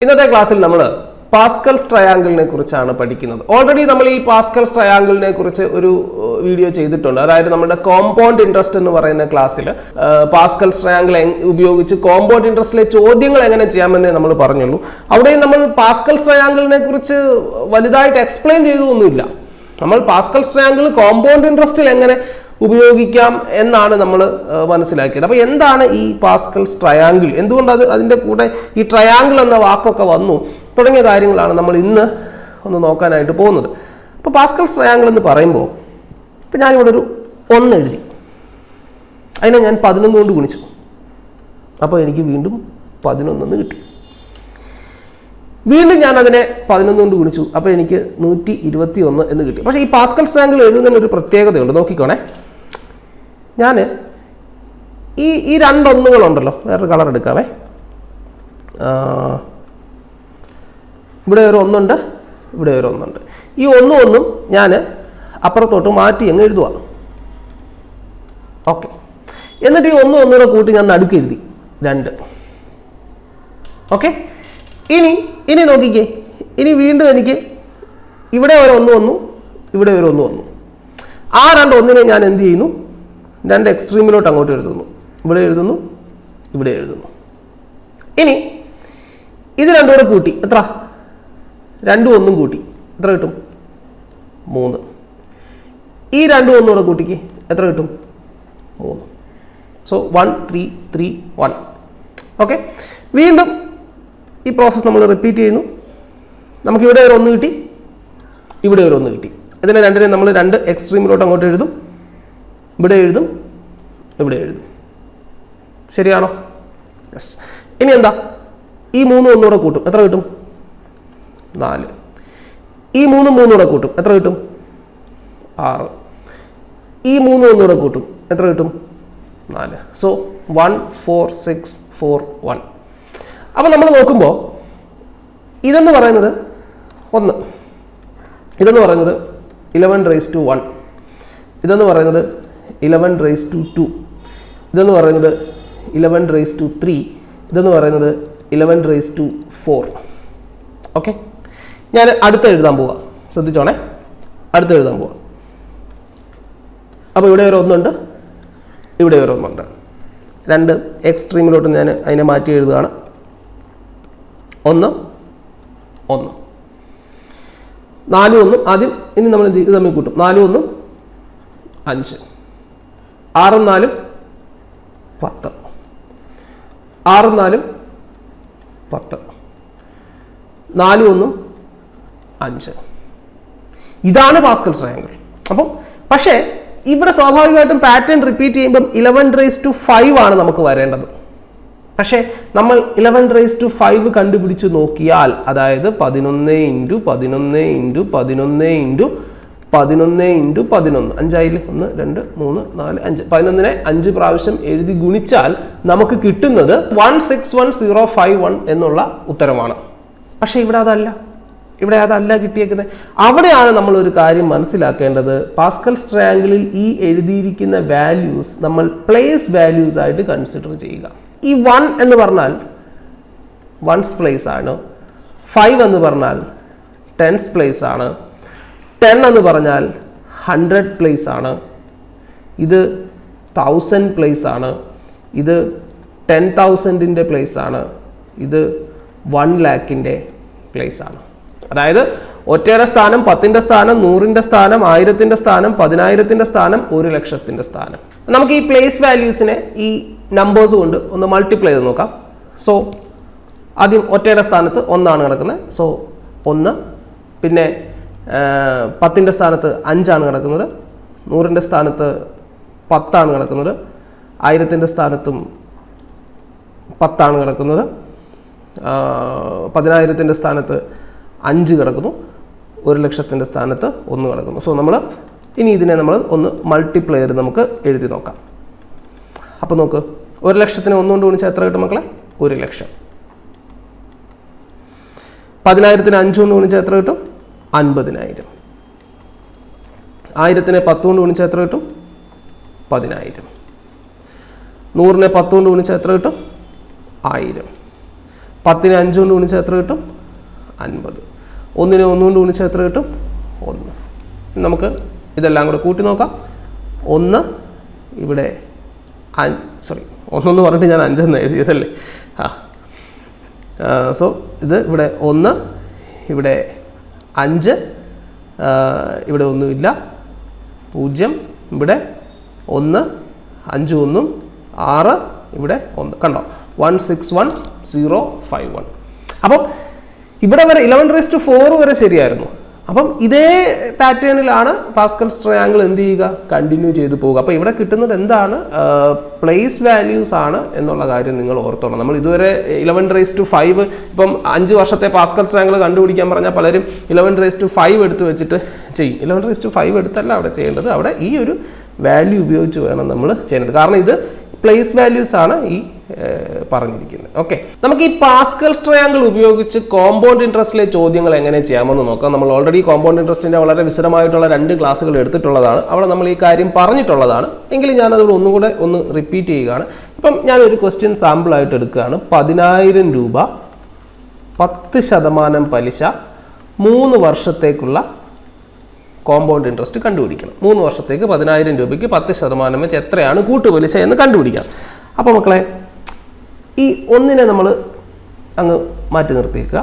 ഇന്നത്തെ ക്ലാസ്സിൽ നമ്മൾ പാസ്കൽസ് ട്രയാങ്കിളിനെ കുറിച്ചാണ് പഠിക്കുന്നത്. ഓൾറെഡി നമ്മൾ ഈ പാസ്കൽസ് ട്രയാങ്കിളിനെ കുറിച്ച് ഒരു വീഡിയോ ചെയ്തിട്ടുണ്ട്. അതായത് നമ്മുടെ കോമ്പൗണ്ട് ഇൻട്രസ്റ്റ് എന്ന് പറയുന്ന ക്ലാസ്സിൽ പാസ്കൽസ് ട്രയാങ്കിൾ ഉപയോഗിച്ച് കോമ്പൗണ്ട് ഇൻട്രസ്റ്റിലെ ചോദ്യങ്ങൾ എങ്ങനെ ചെയ്യാമെന്നേ നമ്മൾ പറഞ്ഞുള്ളൂ. അവിടെ നമ്മൾ പാസ്കൽസ് ട്രയാങ്കിളിനെ കുറിച്ച് വലുതായിട്ട് എക്സ്പ്ലെയിൻ ചെയ്തൊന്നുമില്ല. നമ്മൾ പാസ്കൽസ് ട്രയാങ്കിൾ കോമ്പൗണ്ട് ഇൻട്രസ്റ്റിൽ എങ്ങനെ ഉപയോഗിക്കാം എന്നാണ് നമ്മൾ മനസ്സിലാക്കിയത്. അപ്പോൾ എന്താണ് ഈ പാസ്കൽസ് ട്രയാങ്കിൾ, എന്തുകൊണ്ട് അതിൻ്റെ കൂടെ ഈ ട്രയാങ്കിൾ എന്ന വാക്കൊക്കെ വന്നു തുടങ്ങിയ കാര്യങ്ങളാണ് നമ്മൾ ഇന്ന് ഒന്ന് നോക്കാനായിട്ട് പോകുന്നത്. അപ്പോൾ പാസ്കൽസ് ട്രയാങ്കിൾ എന്ന് പറയുമ്പോൾ ഇപ്പം ഞാനിവിടെ ഒരു 1 എഴുതി, അതിനെ ഞാൻ 11 കൊണ്ട് ഗുണിച്ചു, അപ്പോൾ എനിക്ക് വീണ്ടും 11 കിട്ടി. വീണ്ടും ഞാൻ അതിനെ 11 കൊണ്ട് ഗുണിച്ചു, അപ്പോൾ എനിക്ക് 121 എന്ന് കിട്ടി. പക്ഷേ ഈ പാസ്കൽസ് ട്രയാങ്കിൾ എഴുതുന്നതിന് ഒരു പ്രത്യേകതയുണ്ട്, നോക്കിക്കോണേ. ഞാൻ ഈ 2 ഒന്നുകളുണ്ടല്ലോ, വേറൊരു കളർ എടുക്കാവേ. ഇവിടെ ഒരു 1 ഉണ്ട്, ഇവിടെ ഒരു 1 ഉണ്ട്. ഈ 1 1 ഞാൻ അപ്പുറത്തോട്ട് മാറ്റി അങ്ങ് എഴുതുക. ഓക്കെ, എന്നിട്ട് ഈ 1 1 കൂട്ടി ഞാൻ നടുക്ക് എഴുതി 2. ഓക്കെ, ഇനി നോക്കിക്കേ, ഇനി വീണ്ടും എനിക്ക് ഇവിടെ ഒരു 1 വന്നു, ഇവിടെ ഒരു 1 വന്നു. ആ 2 ഒന്നിനെ ഞാൻ എന്ത് ചെയ്യുന്നു, 2 എക്സ്ട്രീമിലോട്ട് അങ്ങോട്ട് എഴുതുന്നു. ഇവിടെ എഴുതുന്നു, ഇവിടെ എഴുതുന്നു. ഇനി ഇത് 2 കൂടെ കൂട്ടി എത്ര, 2 1 കൂട്ടി എത്ര കിട്ടും, 3. ഈ 2 1 കൂടെ കൂട്ടിക്ക് എത്ര കിട്ടും, 3. സോ 1 3 3 1. ഓക്കെ, വീണ്ടും ഈ പ്രോസസ്സ് നമ്മൾ റിപ്പീറ്റ് ചെയ്യുന്നു. നമുക്ക് ഇവിടെ ഒരു 1 കിട്ടി, ഇവിടെ ഒരു 1 കിട്ടി. ഇതിനെ രണ്ടിനെ നമ്മൾ 2 എക്സ്ട്രീമിലോട്ട് അങ്ങോട്ട് എഴുതും, ഇവിടെ എഴുതും, ഇവിടെ എഴുതും. ശരിയാണോ? യെസ്. ഇനി എന്താ, ഈ 3 1 കൂടെ കൂട്ടും എത്ര കിട്ടും, 4. ഈ 3 3 കൂടെ കൂട്ടും എത്ര കിട്ടും, 6. ഈ 3 1 കൂടെ കൂട്ടും എത്ര കിട്ടും, 4. സോ 1 4 6 4 1. അപ്പോൾ നമ്മൾ നോക്കുമ്പോൾ ഇതെന്ന് പറയുന്നത് 1, ഇതെന്ന് പറയുന്നത് 11⁻1, ഇതെന്ന് പറയുന്നത് 11⁻2, ഇതെന്ന് പറയുന്നത് 11⁻3, ഇതെന്ന് പറയുന്നത് 11⁻4. ഓക്കെ, ഞാൻ അടുത്ത് എഴുതാൻ പോവാം, ശ്രദ്ധിച്ചോണേ, അടുത്ത് എഴുതാൻ പോവാം. അപ്പോൾ ഇവിടെ ഒരു 1 ഉണ്ട്, ഇവിടെ ഒരു 1 ഉണ്ട്. 2 എക്സ്ട്രീമിലോട്ട് ഞാൻ അതിനെ മാറ്റി എഴുതുകയാണ്. 1 1 4 1 ആദ്യം. ഇനി നമ്മൾ ഇത് തമ്മിൽ കൂട്ടും. 4 1 5, 6 4 10, 6 4 10, 4 1 5. ഇതാണ് പാസ്കൽസ് ട്രയാങ്കിൾ. അപ്പം പക്ഷേ ഇവിടെ സ്വാഭാവികമായിട്ടും പാറ്റേൺ റിപ്പീറ്റ് ചെയ്യുമ്പം 11⁻5 ആണ് നമുക്ക് വരേണ്ടത്. പക്ഷേ നമ്മൾ 11⁻5 കണ്ടുപിടിച്ച് നോക്കിയാൽ, അതായത് 11 × 11 × 11 × 11 × 11, 5 ആയില്ലേ, 1 2 3 4 5, 11നെ 5 പ്രാവശ്യം എഴുതി ഗുണിച്ചാൽ നമുക്ക് കിട്ടുന്നത് 161051 എന്നുള്ള ഉത്തരമാണ്. പക്ഷേ ഇവിടെ അതല്ല കിട്ടിയേക്കുന്നത്. അവിടെയാണ് നമ്മൾ ഒരു കാര്യം മനസ്സിലാക്കേണ്ടത്. പാസ്കൽസ് ട്രയാങ്കിളിൽ ഈ എഴുതിയിരിക്കുന്ന വാല്യൂസ് നമ്മൾ പ്ലേസ് വാല്യൂസ് ആയിട്ട് കൺസിഡർ ചെയ്യുക. ഈ 1 എന്ന് പറഞ്ഞാൽ 1's പ്ലേസ് ആണ്, 5 എന്ന് പറഞ്ഞാൽ 10's പ്ലേസ് ആണ്, 10 എന്ന് പറഞ്ഞാൽ 100 പ്ലേസ് ആണ്, ഇത് 1000 പ്ലേസ് ആണ്, ഇത് 10,000ൻ്റെ പ്ലേസ് ആണ്, ഇത് 1 lakhൻ്റെ പ്ലേസ് ആണ്. അതായത് ഒറ്റേറെ സ്ഥാനം, 10ൻ്റെ സ്ഥാനം, 100ൻ്റെ സ്ഥാനം, 1000ൻ്റെ സ്ഥാനം, 10,000ൻ്റെ സ്ഥാനം, 1 ലക്ഷത്തിൻ്റെ സ്ഥാനം. നമുക്ക് ഈ പ്ലേസ് വാല്യൂസിനെ ഈ നമ്പേഴ്സ് കൊണ്ട് ഒന്ന് മൾട്ടിപ്ലൈ ചെയ്ത് നോക്കാം. സോ ആദ്യം ഒറ്റയുടെ സ്ഥാനത്ത് 1 ആണ് കിടക്കുന്നത്, സോ 1. പിന്നെ 10ൻ്റെ സ്ഥാനത്ത് 5 ആണ് കിടക്കുന്നത്, 100ൻ്റെ സ്ഥാനത്ത് 10 ആണ് കിടക്കുന്നത്, 1000ൻ്റെ സ്ഥാനത്തും 10 ആണ് കിടക്കുന്നത്, 10,000ൻ്റെ സ്ഥാനത്ത് 5 കിടക്കുന്നു, 1 ലക്ഷത്തിൻ്റെ സ്ഥാനത്ത് 1 കിടക്കുന്നു. സോ നമ്മൾ ഇനി ഇതിനെ നമ്മൾ ഒന്ന് മൾട്ടിപ്ലൈ ചെയ്ത് നമുക്ക് എഴുതി നോക്കാം. അപ്പോൾ നോക്ക്, 1 ലക്ഷത്തിന് 1 കൊണ്ട് ഗുണിച്ചാൽ എത്ര കിട്ടും മക്കളെ, 1 ലക്ഷം. 10,000ത്തിന് 5 കൊണ്ട് ഗുണിച്ചാൽ എത്ര കിട്ടും, 50,000. 1000നെ 10 കൊണ്ട് ഗുണിച്ചാൽ എത്ര കിട്ടും, 10,000. 100നെ 10 കൊണ്ട് ഗുണിച്ചാൽ എത്ര കിട്ടും, 1000. 10നെ 5 കൊണ്ട് ഗുണിച്ചാൽ എത്ര കിട്ടും? 50. 1നെ 1 കൊണ്ട് ഗുണിച്ചാൽ എത്ര കിട്ടും? 1. നമുക്ക് ഇതെല്ലാം കൂടെ കൂട്ടി നോക്കാം. 1 ഇവിടെ സോറി 1 എന്ന് പറഞ്ഞിട്ട് ഞാൻ 5 എന്ന് എഴുതിയതല്ലേ. സോ ഇത് ഇവിടെ 1, ഇവിടെ 5, ഇവിടെ ഒന്നുമില്ല, 0, ഇവിടെ 1, 5 1 6, ഇവിടെ 1. കണ്ടോ? 161,051. അപ്പം ഇവിടെ വരെ 11⁴ വരെ ശരിയായിരുന്നു. അപ്പം ഇതേ പാറ്റേണിലാണ് പാസ്കൽസ് ട്രയാങ്കിൾ എന്ത് ചെയ്യുക? കണ്ടിന്യൂ ചെയ്തു പോവുക. അപ്പോൾ ഇവിടെ കിട്ടുന്നത് എന്താണ്? പ്ലേസ് വാല്യൂസ് ആണ് എന്നുള്ള കാര്യം നിങ്ങൾ ഓർത്തോണം. നമ്മൾ ഇതുവരെ 11⁵, ഇപ്പം 5 വർഷത്തെ പാസ്കൽസ് ട്രയാങ്കിൾ കണ്ടുപിടിക്കാൻ പറഞ്ഞാൽ പലരും 11⁵ എടുത്ത് വെച്ചിട്ട് ചെയ്യും. 11⁵ എടുത്തല്ല അവിടെ ചെയ്യേണ്ടത്. അവിടെ ഈ ഒരു വാല്യൂ ഉപയോഗിച്ച് വേണം നമ്മൾ ചെയ്യേണ്ടത്. കാരണം ഇത് പ്ലേസ് വാല്യൂസ് ആണ് ഈ പറഞ്ഞിരിക്കുന്നത്. ഓക്കെ, നമുക്ക് ഈ പാസ്കൽസ് ട്രയാങ്കിൾ ഉപയോഗിച്ച് കോമ്പൗണ്ട് ഇൻട്രസ്റ്റിലെ ചോദ്യങ്ങൾ എങ്ങനെ ചെയ്യാമെന്ന് നോക്കാം. നമ്മൾ ഓൾറെഡി കോമ്പൗണ്ട് ഇൻട്രസ്റ്റിന്റെ വളരെ വിശദമായിട്ടുള്ള 2 ക്ലാസ്സുകൾ എടുത്തിട്ടുള്ളതാണ്. അവിടെ നമ്മൾ ഈ കാര്യം പറഞ്ഞിട്ടുള്ളതാണ്. എങ്കിലും ഞാനത് ഒന്നുകൂടെ റിപ്പീറ്റ് ചെയ്യുകയാണ്. ഇപ്പം ഞാനൊരു ക്വസ്റ്റ്യൻ സാമ്പിൾ ആയിട്ട് എടുക്കുകയാണ്. 10,000 രൂപ 10% പലിശ 3 വർഷത്തേക്കുള്ള കോമ്പൗണ്ട് ഇൻട്രസ്റ്റ് കണ്ടുപിടിക്കണം. 3 വർഷത്തേക്ക് 10,000 രൂപയ്ക്ക് 10% വെച്ച് എത്രയാണ് കൂട്ടുപലിശ എന്ന് കണ്ടുപിടിക്കാം. അപ്പോൾ മക്കളെ, ഈ 1നെ നമ്മൾ അങ്ങ് മാറ്റി നിർത്തിയേക്കുക.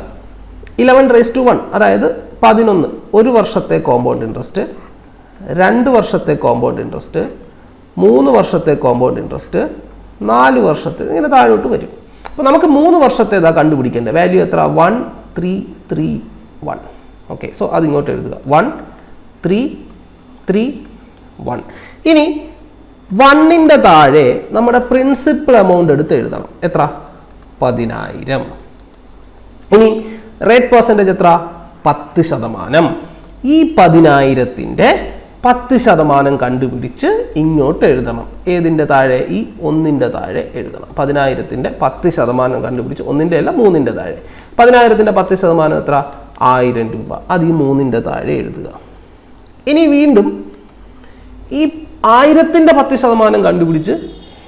11⁻1, അതായത് 11 1 വർഷത്തെ കോമ്പൗണ്ട് ഇൻട്രസ്റ്റ്, 2 വർഷത്തെ കോമ്പൗണ്ട് ഇൻട്രസ്റ്റ്, 3 വർഷത്തെ കോമ്പൗണ്ട് ഇൻട്രസ്റ്റ്, 4 വർഷത്തെ, ഇങ്ങനെ താഴോട്ട് വരും. അപ്പോൾ നമുക്ക് 3 വർഷത്തേതാ കണ്ടുപിടിക്കേണ്ടത്. വാല്യൂ എത്ര? 1331. ഓക്കെ, സോ അതിങ്ങോട്ട് എഴുതുക. 1331. ഇനി 1ന്റെ താഴെ നമ്മുടെ പ്രിൻസിപ്പൽ എമൗണ്ട് എടുത്ത് എഴുതണം. എത്ര? 10,000. ഇനി റേറ്റ് പെർസെൻറ്റേജ് എത്ര? 10%. ഈ 10,000ന്റെ 10% കണ്ടുപിടിച്ച് ഇങ്ങോട്ട് എഴുതണം. ഏതിൻ്റെ താഴെ? ഈ 1ന്റെ താഴെ എഴുതണം. 10,000ന്റെ 10% കണ്ടുപിടിച്ച് 1ന്റെ അല്ല 3ന്റെ താഴെ. 10,000ന്റെ 10% എത്ര? 1000 രൂപ. അത് ഈ 3ന്റെ താഴെ എഴുതുക. ഇനി വീണ്ടും ഈ 1000ന്റെ 10% കണ്ടുപിടിച്ച്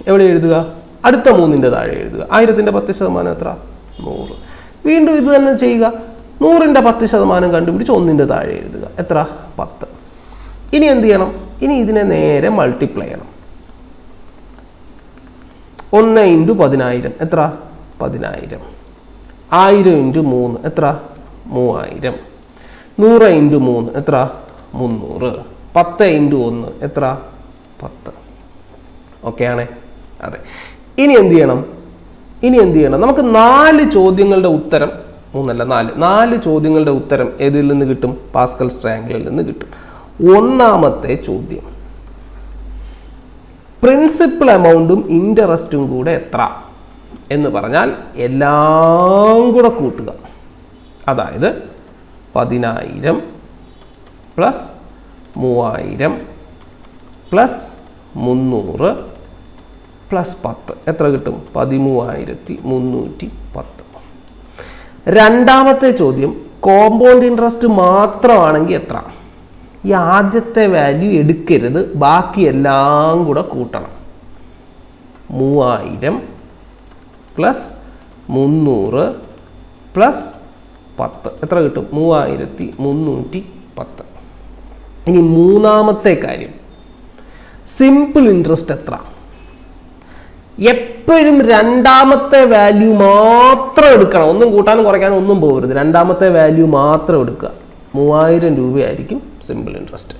എവിടെ എഴുതുക? അടുത്ത 3ന്റെ താഴെ എഴുതുക. 1000ന്റെ 10% എത്ര? 100. വീണ്ടും ഇത് തന്നെ ചെയ്യുക. 100ന്റെ 10% കണ്ടുപിടിച്ച് 1ന്റെ താഴെ എഴുതുക. എത്ര? 10. ഇനി എന്ത് ചെയ്യണം? ഇനി ഇതിനെ നേരെ മൾട്ടിപ്ലൈ ചെയ്യണം. 1 × 10,000 എത്ര? 10,000. 1000 × 3 എത്ര? 3000. 100 × 3 എത്ര? 300. 10 × 1 എത്ര? 10. ഓക്കെ ആണേ? അതെ. ഇനി എന്ത് ചെയ്യണം? നമുക്ക് 4 ചോദ്യങ്ങളുടെ ഉത്തരം, 3 അല്ല 4 ചോദ്യങ്ങളുടെ ഉത്തരം ഏതിൽ നിന്ന് കിട്ടും? പാസ്കൽസ് ട്രയാങ്കിളിൽ നിന്ന് കിട്ടും. ഒന്നാമത്തെ ചോദ്യം, പ്രിൻസിപ്പൽ എമൗണ്ടും ഇൻട്രസ്റ്റും കൂടെ എത്ര എന്ന് പറഞ്ഞാൽ എല്ലാം കൂടെ കൂട്ടുക. അതായത് 10,000 പ്ലസ് 3000 പ്ലസ് 300 പ്ലസ് 10 എത്ര കിട്ടും? 13,310. രണ്ടാമത്തെ ചോദ്യം, കോമ്പൗണ്ട് ഇൻട്രസ്റ്റ് മാത്രമാണെങ്കിൽ എത്ര? ഈ ആദ്യത്തെ വാല്യൂ എടുക്കരുത്, ബാക്കി എല്ലാം കൂടെ കൂട്ടണം. 3000 പ്ലസ് 300 പ്ലസ് 10 എത്ര കിട്ടും? 3310. ഇനി മൂന്നാമത്തെ കാര്യം, സിമ്പിൾ ഇൻട്രസ്റ്റ് എത്ര? എപ്പോഴും രണ്ടാമത്തെ വാല്യൂ മാത്രം എടുക്കണം. ഒന്നും കൂട്ടാനും കുറയ്ക്കാനും ഒന്നും പോകരുത്. രണ്ടാമത്തെ വാല്യൂ മാത്രം എടുക്കുക. 3000 രൂപയായിരിക്കും സിമ്പിൾ ഇൻട്രസ്റ്റ്.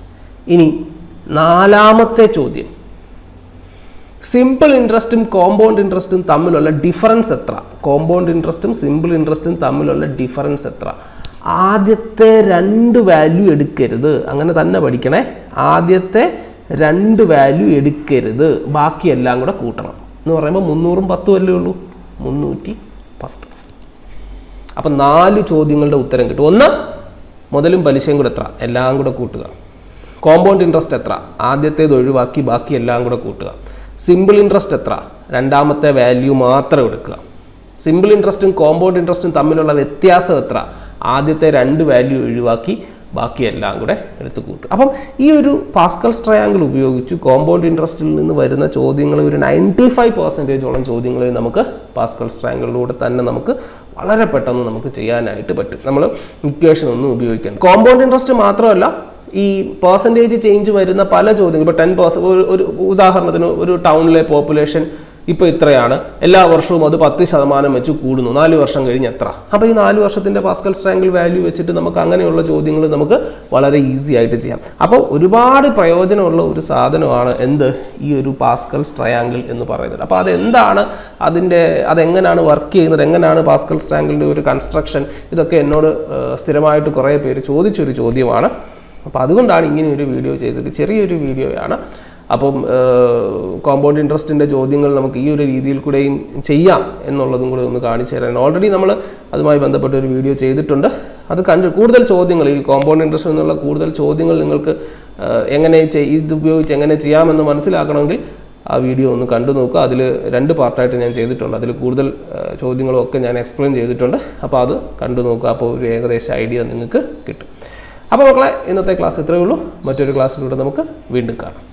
ഇനി നാലാമത്തെ ചോദ്യം, സിമ്പിൾ ഇൻട്രസ്റ്റും കോമ്പൗണ്ട് ഇൻട്രസ്റ്റും തമ്മിലുള്ള ഡിഫറൻസ് എത്ര? കോമ്പൗണ്ട് ഇൻട്രസ്റ്റും സിമ്പിൾ ഇൻട്രസ്റ്റും തമ്മിലുള്ള ഡിഫറൻസ് എത്ര? ആദ്യത്തെ 2 വാല്യൂ എടുക്കരുത്. അങ്ങനെ തന്നെ പഠിക്കണേ. ആദ്യത്തെ 2 വാല്യൂ എടുക്കരുത്, ബാക്കി എല്ലാം കൂടെ കൂട്ടണം. എന്ന് പറയുമ്പോൾ 300ഉം 10ഉം അല്ലേ ഉള്ളൂ, 310. അപ്പം 4 ചോദ്യങ്ങളുടെ ഉത്തരം കിട്ടും. ഒന്ന്, മുതലും പലിശയും കൂടെ എത്ര? എല്ലാം കൂടെ കൂട്ടുക. കോമ്പൗണ്ട് ഇൻട്രസ്റ്റ് എത്ര? ആദ്യത്തേത് ഒഴിവാക്കി ബാക്കി എല്ലാം കൂടെ കൂട്ടുക. സിമ്പിൾ ഇൻട്രസ്റ്റ് എത്ര? രണ്ടാമത്തെ വാല്യൂ മാത്രം എടുക്കുക. സിമ്പിൾ ഇൻട്രസ്റ്റും കോമ്പൗണ്ട് ഇൻട്രസ്റ്റും തമ്മിലുള്ള വ്യത്യാസം എത്ര? ആദ്യത്തെ 2 വാല്യൂ ഒഴിവാക്കി ബാക്കിയെല്ലാം കൂടെ എടുത്ത് കൂട്ടും. അപ്പം ഈ ഒരു പാസ്കൽസ് ട്രയാങ്കിൾ ഉപയോഗിച്ച് കോമ്പൗണ്ട് ഇൻട്രസ്റ്റിൽ നിന്ന് വരുന്ന ചോദ്യങ്ങൾ ഒരു 95% ചോദ്യങ്ങൾ നമുക്ക് പാസ്കൽസ് ട്രയാങ്കിളിലൂടെ തന്നെ നമുക്ക് വളരെ പെട്ടെന്ന് നമുക്ക് ചെയ്യാനായിട്ട് പറ്റും. നമ്മൾ ഇക്വേഷൻ ഒന്നും ഉപയോഗിക്കണം. കോമ്പൗണ്ട് ഇൻട്രസ്റ്റ് മാത്രമല്ല, ഈ പെർസെൻറ്റേജ് ചേഞ്ച് വരുന്ന പല ചോദ്യങ്ങൾ, ഇപ്പോൾ 10%, ഒരു ഉദാഹരണത്തിന് ഒരു ടൗണിലെ പോപ്പുലേഷൻ ഇപ്പോൾ ഇത്രയാണ്, എല്ലാ വർഷവും അത് 10% വെച്ച് കൂടുന്നു, 4 വർഷം കഴിഞ്ഞ് എത്ര? അപ്പോൾ ഈ 4 വർഷത്തിൻ്റെ പാസ്കൽസ് ട്രയാങ്കിൾ വാല്യൂ വെച്ചിട്ട് നമുക്ക് അങ്ങനെയുള്ള ചോദ്യങ്ങൾ നമുക്ക് വളരെ ഈസി ആയിട്ട് ചെയ്യാം. അപ്പോൾ ഒരുപാട് പ്രയോജനമുള്ള ഒരു സാധനമാണ് ഈ ഒരു പാസ്കൽസ് ട്രയാങ്കിൾ എന്ന് പറയുന്നത്. അപ്പോൾ അതെന്താണ്, അതെങ്ങനെയാണ് വർക്ക് ചെയ്യുന്നത്, എങ്ങനെയാണ് പാസ്കൽസ് ട്രയാങ്കിളിൻ്റെ ഒരു കൺസ്ട്രക്ഷൻ, ഇതൊക്കെ എന്നോട് സ്ഥിരമായിട്ട് കുറേ പേര് ചോദിച്ചൊരു ചോദ്യമാണ്. അപ്പോൾ അതുകൊണ്ടാണ് ഇങ്ങനെ ഒരു വീഡിയോ ചെയ്തത്. ചെറിയൊരു വീഡിയോയാണ്. അപ്പം കോമ്പൗണ്ട് ഇൻട്രസ്റ്റിൻ്റെ ചോദ്യങ്ങൾ നമുക്ക് ഈ ഒരു രീതിയിൽ കൂടെയും ചെയ്യാം എന്നുള്ളതും കൂടെ ഒന്ന് കാണിച്ചു തരാൻ ഓൾറെഡി നമ്മൾ അതുമായി ബന്ധപ്പെട്ട ഒരു വീഡിയോ ചെയ്തിട്ടുണ്ട്. അത് കൂടുതൽ ചോദ്യങ്ങൾ, ഈ കോമ്പൗണ്ട് ഇൻട്രസ്റ്റ് എന്നുള്ള കൂടുതൽ ചോദ്യങ്ങൾ നിങ്ങൾക്ക് ഇത് ഉപയോഗിച്ച് എങ്ങനെ ചെയ്യാമെന്ന് മനസ്സിലാക്കണമെങ്കിൽ ആ വീഡിയോ ഒന്ന് കണ്ടു നോക്കുക. അതിൽ 2 പാർട്ടായിട്ട് ഞാൻ ചെയ്തിട്ടുണ്ട്. അതിൽ കൂടുതൽ ചോദ്യങ്ങളും ഒക്കെ ഞാൻ എക്സ്പ്ലെയിൻ ചെയ്തിട്ടുണ്ട്. അപ്പോൾ അത് കണ്ടു നോക്കുക. അപ്പോൾ ഒരു ഏകദേശ ഐഡിയ നിങ്ങൾക്ക് കിട്ടും. അപ്പോൾ മക്കളെ, ഇന്നത്തെ ക്ലാസ് ഇത്രയേ ഉള്ളൂ. മറ്റൊരു ക്ലാസ്സിലൂടെ നമുക്ക് വീണ്ടും കാണാം.